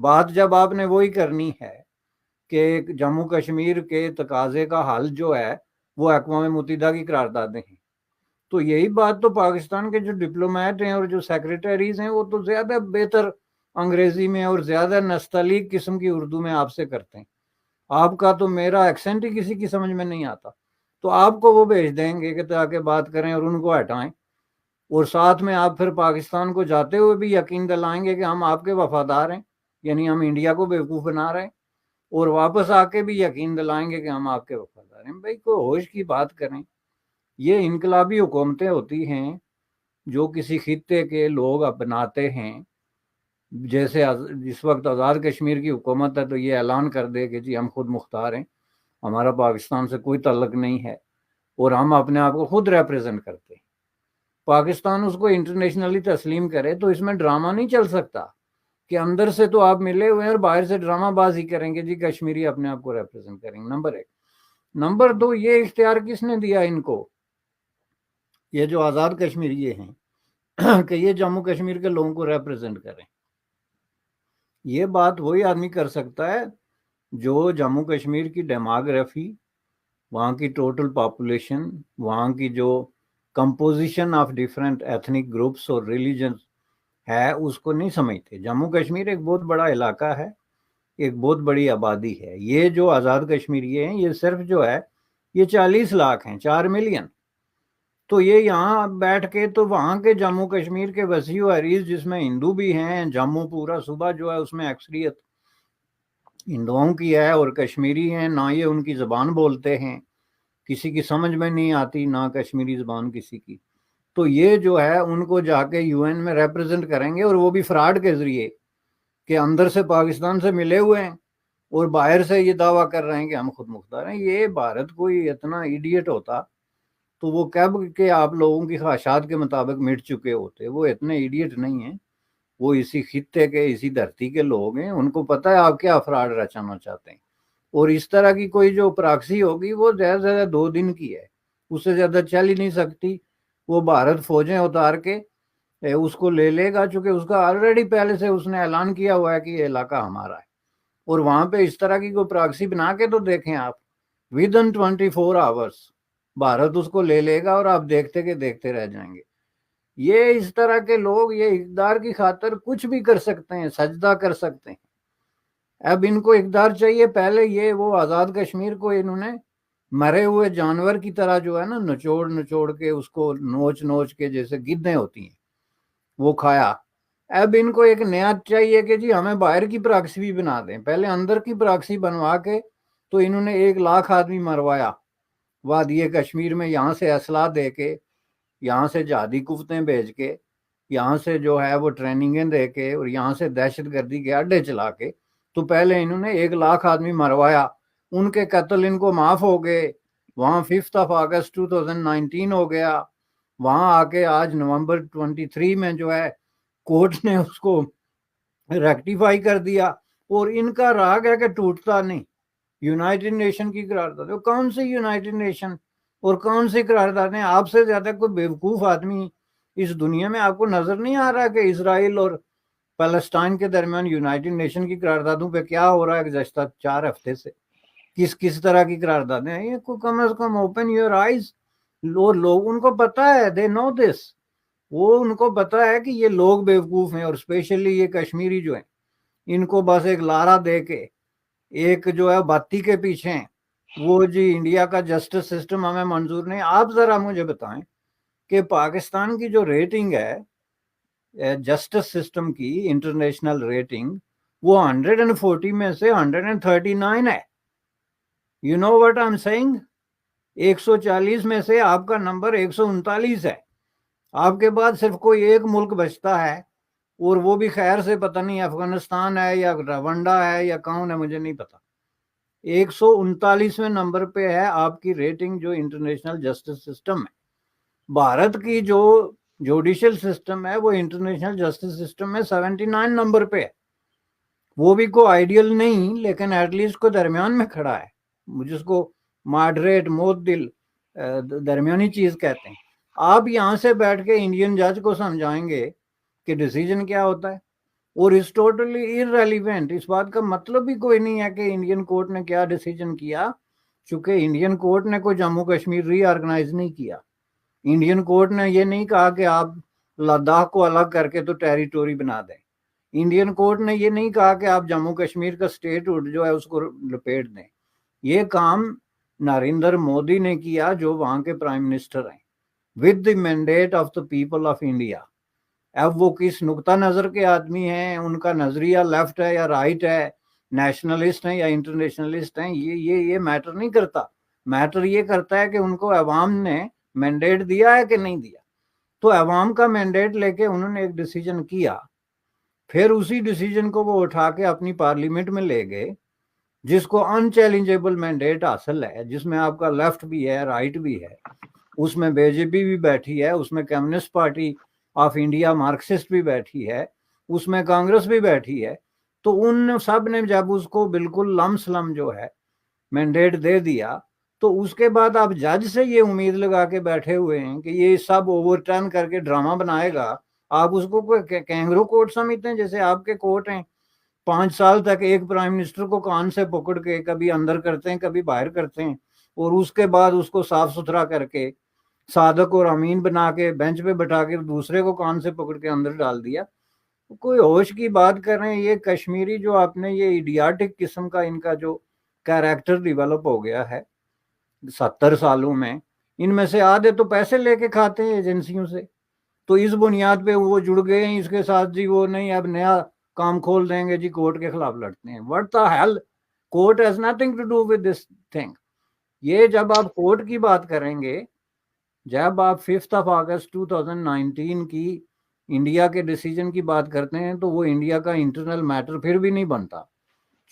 بات جب آپ نے وہی کرنی ہے کہ جموں کشمیر کے تقاضے کا حل جو ہے وہ اقوام متحدہ کی قراردادیں ہیں، تو یہی بات تو پاکستان کے جو ڈپلومیٹ ہیں اور جو سیکریٹریز ہیں وہ تو زیادہ بہتر انگریزی میں اور زیادہ نستعلیق قسم کی اردو میں آپ سے کرتے ہیں. آپ کا تو میرا ایکسنٹ ہی کسی کی سمجھ میں نہیں آتا، تو آپ کو وہ بھیج دیں گے کہ تاکہ بات کریں اور ان کو ہٹائیں، اور ساتھ میں آپ پھر پاکستان کو جاتے ہوئے بھی یقین دلائیں گے کہ ہم آپ کے وفادار ہیں، یعنی ہم انڈیا کو بیوقوف بنا رہے ہیں، اور واپس آ کے بھی یقین دلائیں گے کہ ہم آپ کے وفادار ہیں. بھائی کوئی ہوش کی بات کریں. یہ انقلابی حکومتیں ہوتی ہیں جو کسی خطے کے لوگ اپناتے ہیں. جیسے اس وقت آزاد کشمیر کی حکومت ہے تو یہ اعلان کر دے کہ جی ہم خود مختار ہیں، ہمارا پاکستان سے کوئی تعلق نہیں ہے، اور ہم اپنے آپ کو خود ریپریزنٹ کرتے ہیں. پاکستان اس کو انٹرنیشنلی تسلیم کرے تو اس میں ڈرامہ نہیں چل سکتا کہ اندر سے تو آپ ملے ہوئے ہیں اور باہر سے ڈرامہ بازی کریں گے جی کشمیری اپنے آپ کو ریپریزنٹ کریں گے. نمبر 1. نمبر 2، یہ اختیار کس نے دیا ان کو، یہ جو آزاد کشمیری ہیں، کہ یہ جموں کشمیر کے لوگوں کو ریپریزنٹ کریں؟ یہ بات وہی آدمی کر سکتا ہے جو جموں کشمیر کی ڈیموگرافی، وہاں کی ٹوٹل پاپولیشن، وہاں کی جو composition of different ethnic groups اور ریلیجنز ہے اس کو نہیں سمجھتے. جموں کشمیر ایک بہت بڑا علاقہ ہے، ایک بہت بڑی آبادی ہے. یہ جو آزاد کشمیری ہیں یہ صرف جو ہے یہ 40 لاکھ ہیں، 4 ملین. تو یہ یہاں بیٹھ کے تو وہاں کے جموں کشمیر کے وسیع و عریض جس میں ہندو بھی ہیں، جموں پورا صوبہ جو ہے اس میں اکثریت ہندوؤں کی ہے اور کشمیری ہیں، نہ یہ ان کی زبان بولتے ہیں، کسی کی سمجھ میں نہیں آتی، نہ کشمیری زبان کسی کی. تو یہ جو ہے ان کو جا کے یو این میں ریپریزنٹ کریں گے، اور وہ بھی فراڈ کے ذریعے کہ اندر سے پاکستان سے ملے ہوئے ہیں اور باہر سے یہ دعویٰ کر رہے ہیں کہ ہم خود مختار ہیں. یہ بھارت کوئی اتنا ایڈیٹ ہوتا تو وہ کب کہ آپ لوگوں کی خواہشات کے مطابق مٹ چکے ہوتے. وہ اتنے ایڈیٹ نہیں ہیں، وہ اسی خطے کے، اسی دھرتی کے لوگ ہیں، ان کو پتہ ہے آپ کیا افراد رچانا چاہتے ہیں. اور اس طرح کی کوئی جو پراکسی ہوگی وہ زیادہ سے زیادہ 2 دن کی ہے، اس سے زیادہ چل ہی نہیں سکتی. وہ بھارت فوجیں اتار کے اس کو لے لے گا، چونکہ اس کا آلریڈی پہلے سے اس نے اعلان کیا ہوا ہے کہ یہ علاقہ ہمارا ہے. اور وہاں پہ اس طرح کی کوئی پراکسی بنا کے تو دیکھیں آپ، ودن 24 آورس بھارت اس کو لے لے گا اور آپ دیکھتے کہ دیکھتے رہ جائیں گے. یہ اس طرح کے لوگ یہ اقتدار کی خاطر کچھ بھی کر سکتے ہیں، سجدہ کر سکتے ہیں. اب ان کو اقتدار چاہیے، پہلے یہ وہ آزاد کشمیر کو انہوں نے مرے ہوئے جانور کی طرح جو ہے نا نچوڑ نچوڑ کے اس کو نوچ نوچ کے، جیسے گدھیں ہوتی ہیں وہ کھایا. اب ان کو ایک نیا چاہیے کہ جی ہمیں باہر کی پراکسی بھی بنا دیں. پہلے اندر کی پراکسی بنوا کے تو انہوں نے 1 لاکھ آدمی مروایا وادی کشمیر میں، یہاں سے اسلحہ دے کے، یہاں سے جہادی قوتیں بھیج کے، یہاں سے جو ہے وہ ٹریننگیں دے کے، اور یہاں سے دہشت گردی کے اڈے چلا کے. تو پہلے انہوں نے 1 لاکھ آدمی مروایا، ان کے قتل ان کو معاف ہو گئے. وہاں 5 اگست 2019 ہو گیا. وہاں آ کے آج نومبر 23 میں جو ہے کورٹ نے اس کو ریکٹیفائی کر دیا، اور ان کا راگ ہے کہ ٹوٹتا نہیں. یونائٹڈ نیشن کی قرارداد، کون سی یونائٹڈ نیشن اور کون سی قراردادیں؟ آپ سے زیادہ کوئی بیوقوف آدمی اس دنیا میں آپ کو نظر نہیں آ رہا کہ اسرائیل اور فلسطین کے درمیان یونائٹڈ نیشن کی قراردادوں پہ کیا ہو رہا ہے گزشتہ 4 ہفتے سے؟ کس طرح کی قراردادیں ہیں یہ؟ کم از کم اوپن یور آئیز. لوگ ان کو پتا ہے، دے نو دس. وہ ان کو پتا ہے کہ یہ لوگ بیوقوف ہیں، اور اسپیشلی یہ کشمیری جو ہیں ان کو بس ایک لارا دے کے، ایک جو ہے باتی کے پیچھے ہیں، وہ جی انڈیا کا جسٹس سسٹم ہمیں منظور نہیں. آپ ذرا مجھے بتائیں کہ پاکستان کی جو ریٹنگ ہے جسٹس سسٹم کی، انٹرنیشنل ریٹنگ، وہ 140 میں سے 139 ہے. You know what I am saying? 140 میں سے آپ کا نمبر 139 ہے. آپ کے بعد صرف کوئی ایک ملک بچتا ہے، اور وہ بھی خیر سے پتہ نہیں افغانستان ہے یا روانڈا ہے یا کون ہے، مجھے نہیں پتا. 139ویں نمبر پہ ہے آپ کی ریٹنگ جو انٹرنیشنل جسٹس سسٹم ہے. بھارت کی جو جوڈیشل سسٹم ہے وہ انٹرنیشنل جسٹس سسٹم میں 79 نمبر پہ ہے. وہ بھی کوئی آئیڈیل نہیں، لیکن ایٹ لیسٹ کو درمیان میں کھڑا ہے، جس کو ماڈریٹ، معتدل، درمیانی چیز کہتے ہیں. آپ یہاں سے بیٹھ کے انڈین جج کو سمجھائیں گے کہ ڈیسیجن کیا ہوتا ہے، اور اس ٹوٹلی irrelevant. اس بات کا مطلب بھی کوئی نہیں ہے کہ انڈین کورٹ نے کیا ڈیسیجن کیا، چونکہ انڈین کورٹ نے کوئی جموں کشمیر ری آرگنائز نہیں کیا. انڈین کورٹ نے یہ نہیں کہا کہ آپ لداخ کو الگ کر کے تو ٹیریٹوری بنا دیں. انڈین کورٹ نے یہ نہیں کہا کہ آپ جموں کشمیر کا اسٹیٹ ہوڈ جو ہے اس کو لپیٹ دیں. یہ کام نریندر مودی نے کیا جو وہاں کے پرائم منسٹر ہیں with the mandate of the people of India. اب وہ کس نقطہ نظر کے آدمی ہیں، ان کا نظریہ لیفٹ ہے یا رائٹ ہے، نیشنلسٹ ہیں یا انٹرنیشنلسٹ ہیں، یہ میٹر نہیں کرتا. میٹر یہ کرتا ہے کہ ان کو عوام نے مینڈیٹ دیا ہے کہ نہیں دیا. تو عوام کا مینڈیٹ لے کے انہوں نے ایک ڈیسیجن کیا، پھر اسی ڈیسیجن کو وہ اٹھا کے اپنی پارلیمنٹ میں لے گئے، جس کو ان چیلنجیبل مینڈیٹ حاصل ہے، جس میں آپ کا لیفٹ بھی ہے رائٹ بھی ہے، اس میں بی جے پی بھی بیٹھی ہے، اس میں communist party of India Marxist بھی بیٹھی ہے، اس میں کانگریس بھی بیٹھی ہے. تو ان سب نے جب اس کو بالکل لم سلم جو ہے مینڈیٹ دے دیا، تو اس کے بعد آپ جج سے یہ امید لگا کے بیٹھے ہوئے ہیں کہ یہ سب اوور ٹرن کر کے ڈرامہ بنائے گا. آپ اس کو کوئی کینگرو کورٹ سمجھتے ہیں جیسے آپ کے کورٹ ہیں؟ 5 سال تک ایک پرائم منسٹر کو کان سے پکڑ کے کبھی اندر کرتے ہیں کبھی باہر کرتے ہیں، اور اس کے بعد اس کو صاف ستھرا کر کے صادق اور امین بنا کے بینچ پہ بٹھا کے دوسرے کو کان سے پکڑ کے اندر ڈال دیا. کوئی ہوش کی بات کر رہے ہیں؟ یہ کشمیری جو آپ نے یہ ایڈیاٹک قسم کا ان کا جو کیریکٹر ڈیولپ ہو گیا ہے 70 سالوں میں، ان میں سے آدھے تو پیسے لے کے کھاتے ہیں ایجنسیوں سے، تو اس بنیاد پہ وہ جڑ گئے ہیں اس کے ساتھ، جی وہ نہیں اب نیا کام کھول دیں گے جی کورٹ کے خلاف لڑتے ہیں. What the hell? Court has nothing to do with this thing. یہ جب آپ کورٹ کی بات کریں گے، جب آپ 5 اگست 2019 کی انڈیا کے ڈیسیجن کی بات کرتے ہیں تو وہ انڈیا کا انٹرنل میٹر پھر بھی نہیں بنتا،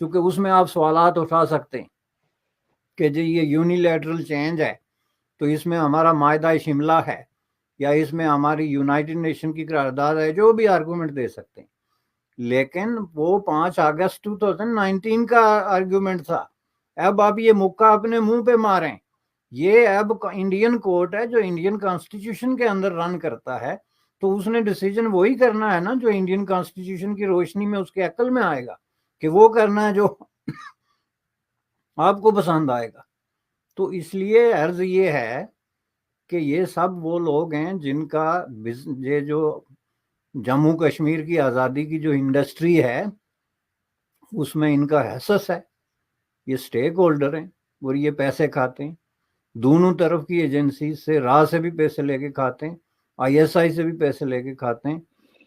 چونکہ اس میں آپ سوالات اٹھا سکتے ہیں کہ جی یہ یونیلیٹرل چینج ہے تو اس میں ہمارا معاہدہ شملہ ہے یا اس میں ہماری یونائٹڈ نیشن کی قرارداد ہے، جو بھی آرگومنٹ دے سکتے ہیں. لیکن وہ 5 اگست 2019 کا آرگومنٹ تھا. اب آپ یہ مکہ اپنے منہ پہ ماریں. یہ اب انڈین کورٹ ہے جو انڈین کانسٹیٹیوشن کے اندر رن کرتا ہے، تو اس نے ڈیسیجن وہی کرنا ہے نا جو انڈین کانسٹیٹیوشن کی روشنی میں اس کے عقل میں آئے گا کہ وہ کرنا ہے جو آپ کو پسند آئے گا. تو اس لیے عرض یہ ہے کہ یہ سب وہ لوگ ہیں جن کا یہ جو جموں کشمیر کی آزادی کی جو انڈسٹری ہے اس میں ان کا حصص ہے، یہ سٹیک ہولڈر ہیں اور یہ پیسے کھاتے ہیں. دونوں طرف کی ایجنسی سے، راہ سے بھی پیسے لے کے کھاتے ہیں، آئی ایس آئی سے بھی پیسے لے کے کھاتے ہیں،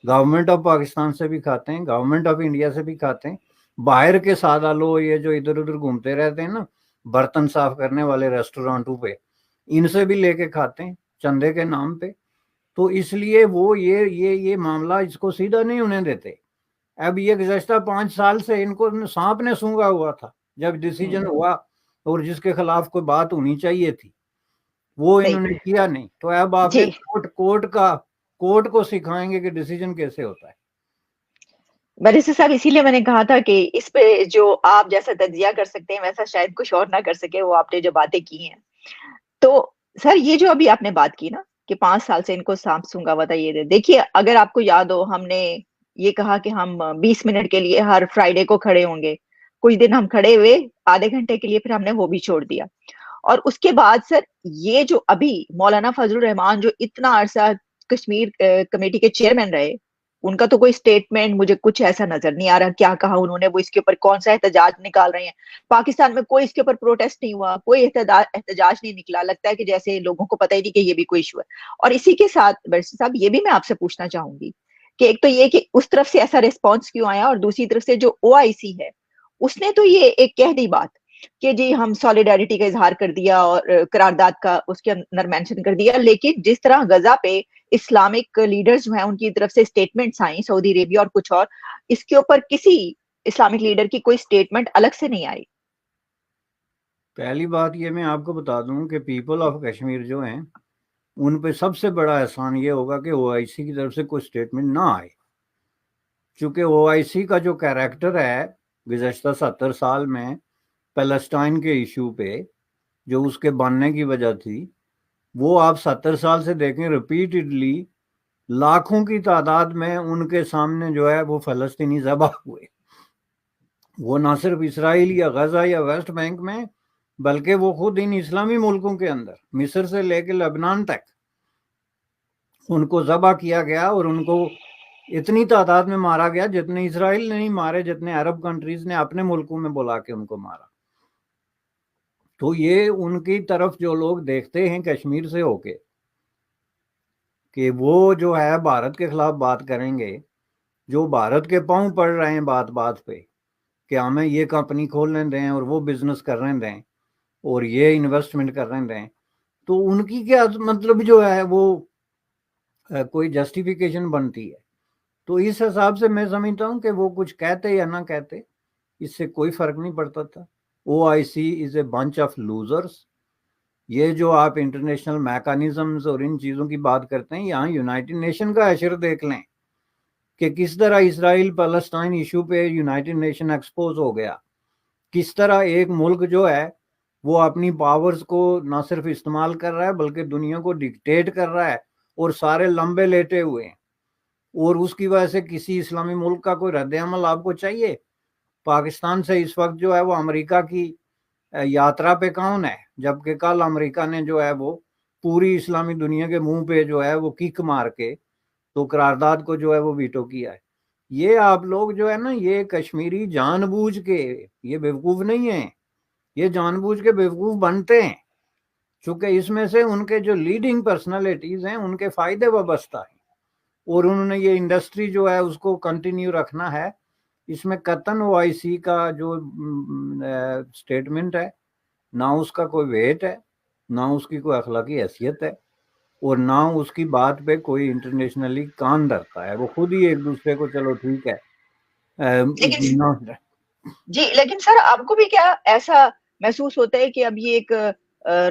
گورنمنٹ آف پاکستان سے بھی کھاتے ہیں، گورنمنٹ آف انڈیا سے بھی کھاتے ہیں. باہر کے سادہ لوگ یہ جو ادھر ادھر گھومتے رہتے ہیں نا برتن صاف کرنے والے ریسٹورانٹوں پہ، ان سے بھی لے کے کھاتے ہیں چندے کے نام پہ. تو اس لیے وہ یہ معاملہ اس کو سیدھا نہیں ہونے دیتے. اب یہ گزشتہ 5 سال سے ان کو سانپ نے سونگا ہوا تھا. جب ڈیسیجن ہوا اور جس کے خلاف کوئی بات ہونی چاہیے تھی وہ انہوں نے کیا نہیں، تو اب آپ کورٹ کو سکھائیں گے کہ ڈیسیجن کیسے ہوتا ہے. بریسٹر صاحب اسی لیے میں نے کہا تھا کہ اس پہ جو آپ جیسا تجزیہ کر سکتے ہیں ویسا شاید کچھ اور نہ کر سکے، وہ آپ نے جو باتیں کی ہیں. تو سر یہ جو ابھی آپ نے بات کی نا کہ 5 سال سے ان کو سانپ سونگا ہوا تھا، یہ دیکھیے اگر آپ کو یاد ہو ہم نے یہ کہا کہ ہم 20 منٹ کے لیے ہر فرائیڈے کو کھڑے ہوں گے. کچھ دن ہم کھڑے ہوئے آدھے گھنٹے کے لیے، پھر ہم نے وہ بھی چھوڑ دیا. اور اس کے بعد سر یہ جو ابھی مولانا فضل الرحمان جو اتنا عرصہ کشمیر کمیٹی کے چیئرمین رہے، ان کا تو کوئی سٹیٹمنٹ مجھے کچھ ایسا نظر نہیں آ رہا کیا کہا انہوں نے، وہ اس کے اوپر کون سا احتجاج نکال رہے ہیں. پاکستان میں کوئی اس کے اوپر پروٹیسٹ نہیں ہوا، کوئی احتجاج نہیں نکلا. لگتا ہے کہ جیسے لوگوں کو پتہ ہی نہیں کہ یہ بھی کوئی ایشو ہے. اور اسی کے ساتھ برسر صاحب یہ بھی میں آپ سے پوچھنا چاہوں گی کہ ایک تو یہ کہ اس طرف سے ایسا ریسپانس کیوں آیا، اور دوسری طرف سے جو او آئی سی ہے اس نے تو یہ ایک کہہ دی بات کہ جی ہم سالیڈیرٹی کا اظہار کر دیا اور قرارداد کا اس کے اندر مینشن کر دیا. لیکن جس طرح غزہ پہ اسلامک لیڈرز جو ہیں ان کی طرف سے اسٹیٹمنٹس آئیں، سعودی عربیہ اور کچھ اور، اس کے اوپر کسی اسلامک لیڈر کی کوئی اسٹیٹمنٹ الگ سے نہیں آئی. پہلی بات یہ میں آپ کو بتا دوں کہ پیپل آف کشمیر جو ہیں ان پہ سب سے بڑا احسان یہ ہوگا کہ او آئی سی کی طرف سے کوئی اسٹیٹمنٹ نہ آئے، چونکہ او آئی سی کا جو کیریکٹر ہے گزشتہ 70 سال میں پیلسٹائن کے ایشو پہ جو اس کے بننے کی وجہ تھی، وہ آپ 70 سال سے دیکھیں ریپیٹڈلی لاکھوں کی تعداد میں ان کے سامنے جو ہے وہ فلسطینی ذبح ہوئے. وہ نہ صرف اسرائیل یا غزہ یا ویسٹ بینک میں بلکہ وہ خود ان اسلامی ملکوں کے اندر مصر سے لے کے لبنان تک ان کو ذبح کیا گیا, اور ان کو اتنی تعداد میں مارا گیا جتنے اسرائیل نے نہیں مارے, جتنے عرب کنٹریز نے اپنے ملکوں میں بلا کے ان کو مارا. تو یہ ان کی طرف جو لوگ دیکھتے ہیں کشمیر سے ہو کے کہ وہ جو ہے بھارت کے خلاف بات کریں گے, جو بھارت کے پاؤں پڑ رہے ہیں بات بات پہ کہ ہمیں یہ کمپنی کھولنے دیں اور وہ بزنس کرنے دیں اور یہ انویسٹمنٹ کرنے دیں, تو ان کی کیا مطلب جو ہے وہ کوئی جسٹیفیکیشن بنتی ہے. تو اس حساب سے میں سمجھتا ہوں کہ وہ کچھ کہتے یا نہ کہتے اس سے کوئی فرق نہیں پڑتا تھا. OIC is a bunch of losers. یہ جو آپ انٹرنیشنل میکانزمز اور ان چیزوں کی بات کرتے ہیں, یہاں یونائٹڈ نیشن کا حشر دیکھ لیں کہ کس طرح اسرائیل فلسطین ایشو پہ یونائٹڈ نیشن ایکسپوز ہو گیا, کس طرح ایک ملک جو ہے وہ اپنی پاورز کو نہ صرف استعمال کر رہا ہے بلکہ دنیا کو ڈکٹیٹ کر رہا ہے, اور سارے لمبے لیٹے ہوئے ہیں, اور اس کی وجہ سے کسی اسلامی ملک کا کوئی رد عمل آپ کو چاہیے. پاکستان سے اس وقت جو ہے وہ امریکہ کی یاترا پہ کون ہے, جبکہ کل امریکہ نے جو ہے وہ پوری اسلامی دنیا کے منہ پہ جو ہے وہ کک مار کے تو قرارداد کو جو ہے وہ ویٹو کیا ہے. یہ آپ لوگ جو ہے نا, یہ کشمیری جان بوجھ کے, یہ بیوقوف نہیں ہیں, یہ جان بوجھ کے بیوقوف بنتے ہیں, چونکہ اس میں سے ان کے جو لیڈنگ پرسنالٹیز ہیں ان کے فائدے وابستہ ہیں, اور انہوں نے یہ انڈسٹری جو ہے اس کو کنٹینیو رکھنا ہے. اس میں قطن OIC کا جو سٹیٹمنٹ ہے نہ اس کا کوئی ویٹ ہے, نہ اس کی کوئی اخلاقی حیثیت ہے, اور نہ اس کی بات پہ کوئی انٹرنیشنلی کان دھرتا ہے. وہ خود ہی ایک دوسرے کو چلو ٹھیک ہے. لیکن سر آپ کو بھی کیا ایسا محسوس ہوتا ہے کہ اب یہ ایک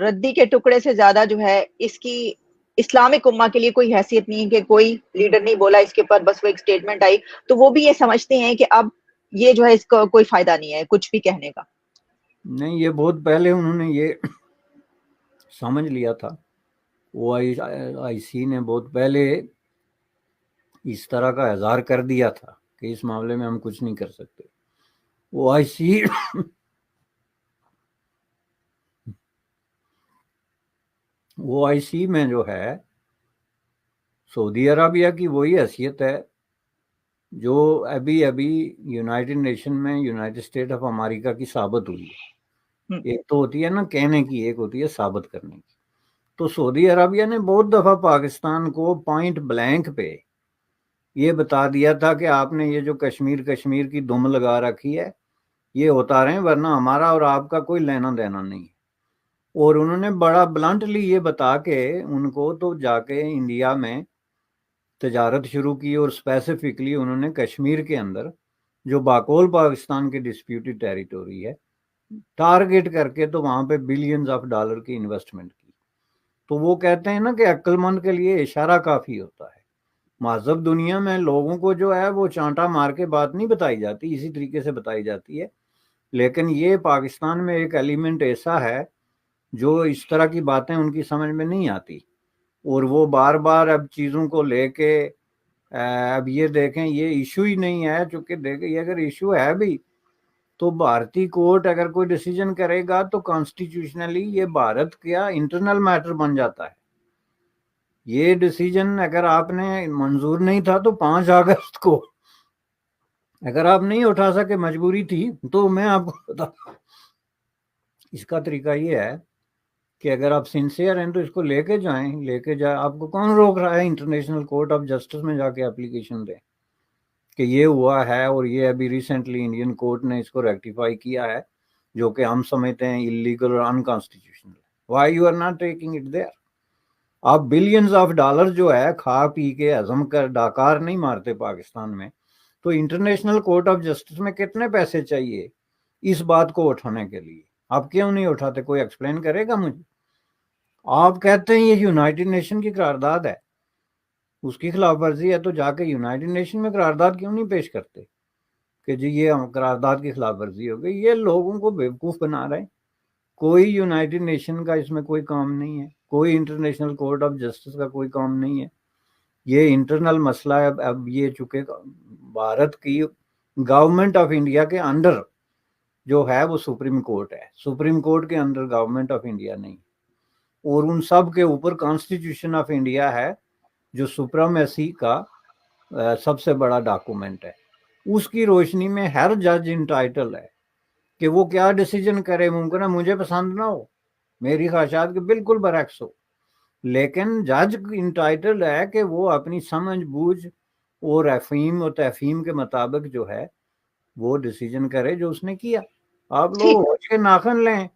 ردی کے ٹکڑے سے زیادہ جو ہے اس کی اسلامک امہ کے لیے کوئی حیثیت نہیں, کہ کوئی لیڈر نہیں بولا اس کے اوپر, بس وہ ایک سٹیٹمنٹ آئی, تو وہ بھی یہ سمجھتے ہیں کہ اب یہ جو ہے اس کا کوئی فائدہ نہیں ہے کچھ بھی کہنے کا؟ نہیں, یہ بہت پہلے انہوں نے یہ سمجھ لیا تھا. OIC نے بہت پہلے اس طرح کا اظہار کر دیا تھا کہ اس معاملے میں ہم کچھ نہیں کر سکتے. OIC میں جو ہے سعودی عربیہ کی وہی حیثیت ہے جو ابھی یونائٹڈ نیشن میں یونائٹڈ اسٹیٹ آف امریکہ کی ثابت ہوئی ہے. ایک تو ہوتی ہے نا کہنے کی, ایک ہوتی ہے ثابت کرنے کی. تو سعودی عربیہ نے بہت دفعہ پاکستان کو پوائنٹ بلینک پہ یہ بتا دیا تھا کہ آپ نے یہ جو کشمیر کی دم لگا رکھی ہے یہ ہوتا رہے, ورنہ ہمارا اور آپ کا کوئی لینا دینا نہیں ہے. اور انہوں نے بڑا بلنٹلی یہ بتا کے ان کو تو جا کے انڈیا میں تجارت شروع کی, اور اسپیسیفکلی انہوں نے کشمیر کے اندر جو باقول پاکستان کی ڈسپیوٹڈ ٹیریٹوری ہے ٹارگٹ کر کے تو وہاں پہ بلینز آف ڈالر کی انویسٹمنٹ کی. تو وہ کہتے ہیں نا کہ عقل مند کے لیے اشارہ کافی ہوتا ہے. مہذب دنیا میں لوگوں کو جو ہے وہ چانٹا مار کے بات نہیں بتائی جاتی, اسی طریقے سے بتائی جاتی ہے. لیکن یہ پاکستان میں ایک ایلیمنٹ ایسا ہے جو اس طرح کی باتیں ان کی سمجھ میں نہیں آتی, اور وہ بار بار اب چیزوں کو لے کے اب یہ دیکھیں یہ ایشو ہی نہیں ہے, چونکہ دیکھیں یہ اگر ایشو ہے بھی تو بھارتی کورٹ اگر کوئی ڈیسیجن کرے گا تو کانسٹیٹیوشنلی یہ بھارت کا انٹرنل میٹر بن جاتا ہے. یہ ڈیسیجن اگر آپ نے منظور نہیں تھا تو 5 اگست کو اگر آپ نہیں اٹھا سکے, مجبوری تھی, تو میں آپ کو بتا اس کا طریقہ یہ ہے کہ اگر آپ سنسیئر ہیں تو اس کو لے کے جائیں, آپ کو کون روک رہا ہے انٹرنیشنل کورٹ آف جسٹس میں جا کے اپلیکیشن دیں کہ یہ ہوا ہے, اور یہ ابھی ریسنٹلی انڈین کورٹ نے اس کو ریکٹیفائی کیا ہے جو کہ ہم سمجھتے ہیں انلیگل اور unconstitutional. Why you are not taking it there? آپ بلینز آف ڈالر جو ہے کھا پی کے ہضم کر ڈاکار نہیں مارتے پاکستان میں, تو انٹرنیشنل کورٹ آف جسٹس میں کتنے پیسے چاہیے اس بات کو اٹھانے کے لیے؟ آپ کیوں نہیں اٹھاتے؟ کوئی ایکسپلین کرے گا مجھے؟ آپ کہتے ہیں یہ یونائٹڈ نیشن کی قرارداد ہے, اس کی خلاف ورزی ہے, تو جا کے یونائٹڈ نیشن میں قرارداد کیوں نہیں پیش کرتے کہ جی یہ قرارداد کی خلاف ورزی ہو گئی؟ یہ لوگوں کو بیوقوف بنا رہے ہیں. کوئی یونائٹڈ نیشن کا اس میں کوئی کام نہیں ہے, کوئی انٹرنیشنل کورٹ آف جسٹس کا کوئی کام نہیں ہے. یہ انٹرنل مسئلہ ہے. اب یہ چونکہ بھارت کی گورنمنٹ آف انڈیا کے انڈر جو ہے وہ سپریم کورٹ ہے, سپریم کورٹ کے اندر گورنمنٹ آف انڈیا نہیں, اور ان سب کے اوپر کانسٹیٹیوشن آف انڈیا ہے جو سپرمیسی کا سب سے بڑا ڈاکومنٹ ہے. اس کی روشنی میں ہر جج انٹائٹل ہے کہ وہ کیا ڈیسیجن کرے. ممکن ہے مجھے پسند نہ ہو, میری خواہشات کے بالکل برعکس ہو, لیکن جج انٹائٹل ہے کہ وہ اپنی سمجھ بوجھ اور افہیم اور تفہیم کے مطابق جو ہے وہ ڈیسیجن کرے جو اس نے کیا. آپ لوگ ہوش کے ناخن لیں,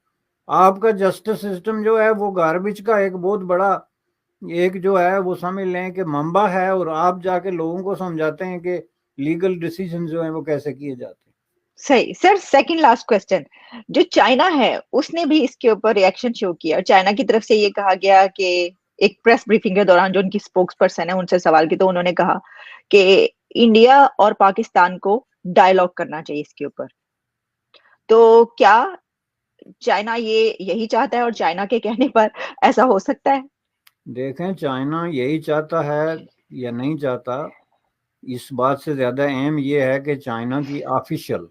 آپ کا جسٹس سسٹم جو ہے وہ گاربیج کا ایک بہت بڑا ایک جو ہے وہ سمجھ لیں کہ منبع ہے, اور آپ جا کے لوگوں کو سمجھاتے ہیں کہ لیگل ڈیسیجن جو ہیں وہ کیسے کیے جاتے ہیں. صحیح سر. سیکنڈ لاسٹ کوسچن, جو چائنا ہے اس نے بھی اس کے اوپر ریئیکشن شو کیا, اور چائنا کی طرف سے یہ کہا گیا کہ ایک پریس بریفنگ کے دوران جو ان کی اسپوکس پرسن ہے ان سے سوال کی تو انہوں نے کہا کہ انڈیا اور پاکستان کو ڈائلاگ کرنا چاہیے اس کے اوپر. تو کیا چائنا یہی چاہتا ہے اور چائنا کے کہنے پر ایسا ہو سکتا ہے؟ دیکھیں چائنا یہی چاہتا ہے یا نہیں چاہتا, اس بات سے زیادہ اہم یہ ہے کہ چائنا کی آفیشیل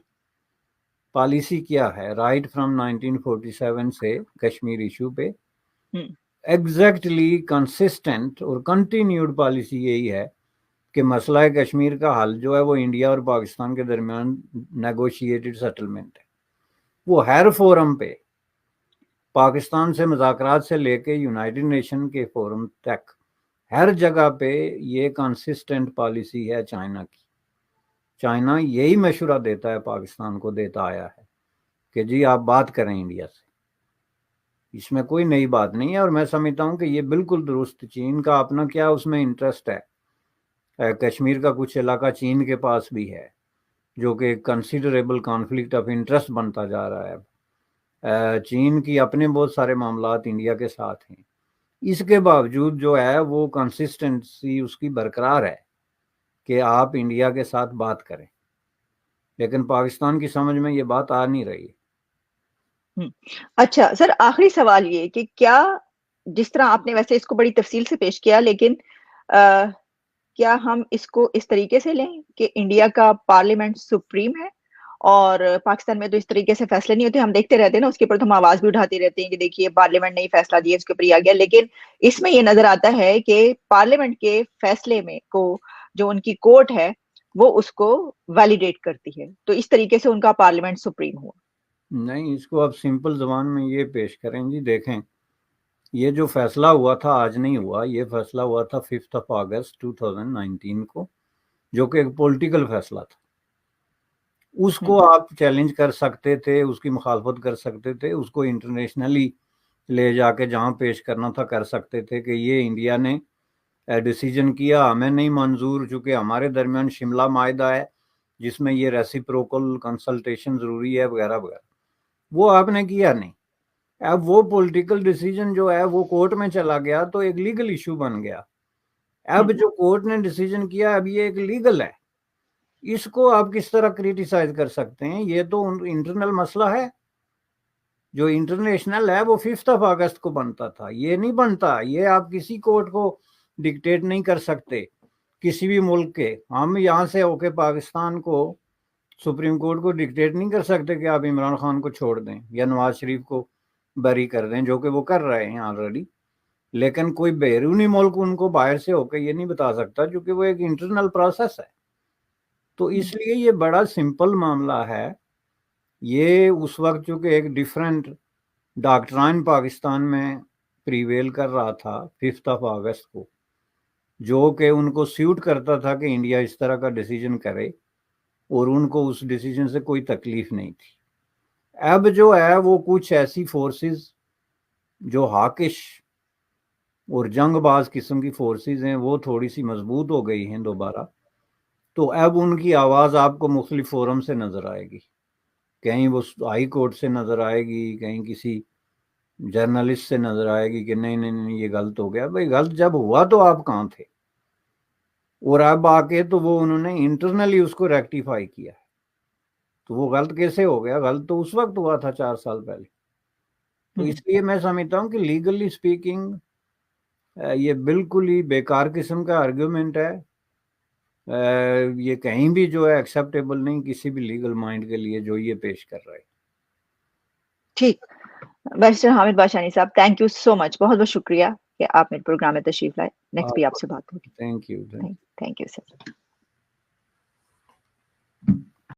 پالیسی کیا ہے رائٹ فرام 1947 سے کشمیر ایشو پہ. ایگزیکٹلی کنسسٹنٹ اور کنٹینیوڈ پالیسی یہی ہے کہ مسئلہ کشمیر کا حل جو ہے وہ انڈیا اور پاکستان کے درمیان نیگوشیٹڈ سیٹلمنٹ ہے. وہ ہر فورم پہ پاکستان سے مذاکرات سے لے کے یونائٹڈ نیشن کے فورم تک ہر جگہ پہ یہ کنسسٹنٹ پالیسی ہے چائنا کی. چائنا یہی مشورہ دیتا ہے, پاکستان کو دیتا آیا ہے کہ جی آپ بات کریں انڈیا سے, اس میں کوئی نئی بات نہیں ہے. اور میں سمجھتا ہوں کہ یہ بالکل درست, چین کا اپنا کیا اس میں انٹرسٹ ہے, کشمیر کا کچھ علاقہ چین کے پاس بھی ہے جو کہ کنسیڈریبل کانفلکٹ آف انٹرسٹ بنتا جا رہا ہے. چین کی اپنے بہت سارے معاملات انڈیا کے ساتھ ہیں, اس کے باوجود جو ہے وہ کنسسٹنسی اس کی برقرار ہے کہ آپ انڈیا کے ساتھ بات کریں, لیکن پاکستان کی سمجھ میں یہ بات آ نہیں رہی. اچھا سر, آخری سوال یہ کہ کیا جس طرح آپ نے ویسے اس کو بڑی تفصیل سے پیش کیا, لیکن کیا ہم اس کو اس طریقے سے لیں کہ انڈیا کا پارلیمنٹ سپریم ہے اور پاکستان میں تو اس طریقے سے فیصلے نہیں ہوتے؟ ہم دیکھتے رہتے ہیں نا, اس کے اوپر تو ہم آواز بھی اٹھاتے رہتے ہیں کہ دیکھیے پارلیمنٹ نے فیصلہ دیا, اس کے اوپر یہ آ گیا, لیکن اس میں یہ نظر آتا ہے کہ پارلیمنٹ کے فیصلے میں کو جو ان کی کورٹ ہے وہ اس کو ویلیڈیٹ کرتی ہے, تو اس طریقے سے ان کا پارلیمنٹ سپریم ہوا. نہیں, اس کو آپ سمپل زبان میں یہ پیش کریں جی. دیکھیں یہ جو فیصلہ ہوا تھا آج نہیں ہوا, یہ فیصلہ ہوا تھا 5 اگست 2019 کو, جو کہ ایک پولیٹیکل فیصلہ تھا. اس کو آپ چیلنج کر سکتے تھے, اس کی مخالفت کر سکتے تھے, اس کو انٹرنیشنلی لے جا کے جہاں پیش کرنا تھا کر سکتے تھے کہ یہ انڈیا نے ڈیسیجن کیا, ہمیں نہیں منظور, چونکہ ہمارے درمیان شملہ معاہدہ ہے جس میں یہ ریسیپروکل کنسلٹیشن ضروری ہے وغیرہ وغیرہ. وہ آپ نے کیا نہیں. اب وہ پولیٹیکل ڈیسیجن جو ہے وہ کورٹ میں چلا گیا تو ایک لیگل ایشو بن گیا. اب جو کورٹ نے ڈیسیجن کیا اب یہ ایک لیگل ہے, اس کو آپ کس طرح کریٹیسائز کر سکتے ہیں؟ یہ تو انٹرنل مسئلہ ہے. جو انٹرنیشنل ہے وہ 5 اگست کو بنتا تھا, یہ نہیں بنتا. یہ آپ کسی کورٹ کو ڈکٹیٹ نہیں کر سکتے کسی بھی ملک کے. ہم یہاں سے ہو کے پاکستان کو سپریم کورٹ کو ڈکٹیٹ نہیں کر سکتے کہ آپ عمران خان کو چھوڑ دیں یا نواز شریف کو بری کر دیں, جو کہ وہ کر رہے ہیں آلریڈی. لیکن کوئی بیرونی ملک ان کو باہر سے ہو کے یہ نہیں بتا سکتا, کیونکہ وہ ایک انٹرنل پروسیس ہے. تو اس لیے یہ بڑا سمپل معاملہ ہے. یہ اس وقت چونکہ ایک ڈیفرنٹ ڈاکٹرائن پاکستان میں پریویل کر رہا تھا 5 اگست کو, جو کہ ان کو سیوٹ کرتا تھا کہ انڈیا اس طرح کا ڈیسیجن کرے, اور ان کو اس ڈیسیجن سے کوئی تکلیف نہیں تھی. اب جو ہے وہ کچھ ایسی فورسز جو ہاکش اور جنگ باز قسم کی فورسز ہیں وہ تھوڑی سی مضبوط ہو گئی ہیں دوبارہ. تو اب ان کی آواز آپ کو مختلف فورم سے نظر آئے گی, کہیں وہ ہائی کورٹ سے نظر آئے گی, کہیں کسی جرنلسٹ سے نظر آئے گی کہ نہیں نہیں نہیں یہ غلط ہو گیا. بھائی غلط جب ہوا تو آپ کہاں تھے؟ اور اب آ کے تو وہ انہوں نے انٹرنلی اس کو ریکٹیفائی کیا. تو وہ غلط کیسے ہو گیا؟ غلط تو اس وقت ہوا تھا 4 سال پہلے. تو اس لیے میں سمجھتا ہوں کہ لیگلی سپیکنگ یہ بالکل ہی بیکار قسم کا آرگیومنٹ ہے. یہ کہیں بھی جو ہے ایکسیپٹیبل نہیں کسی بھی لیگل مائنڈ کے لیے جو یہ پیش کر رہا ہے. ٹھیک، بیرسٹر حامد باشانی صاحب، تھینک یو سو مچ، بہت بہت شکریہ کہ آپ میرے پروگرام میں تشریف لائے. نیکسٹ بھی آپ سے بات ہوگی. Thank you. Thank you sir.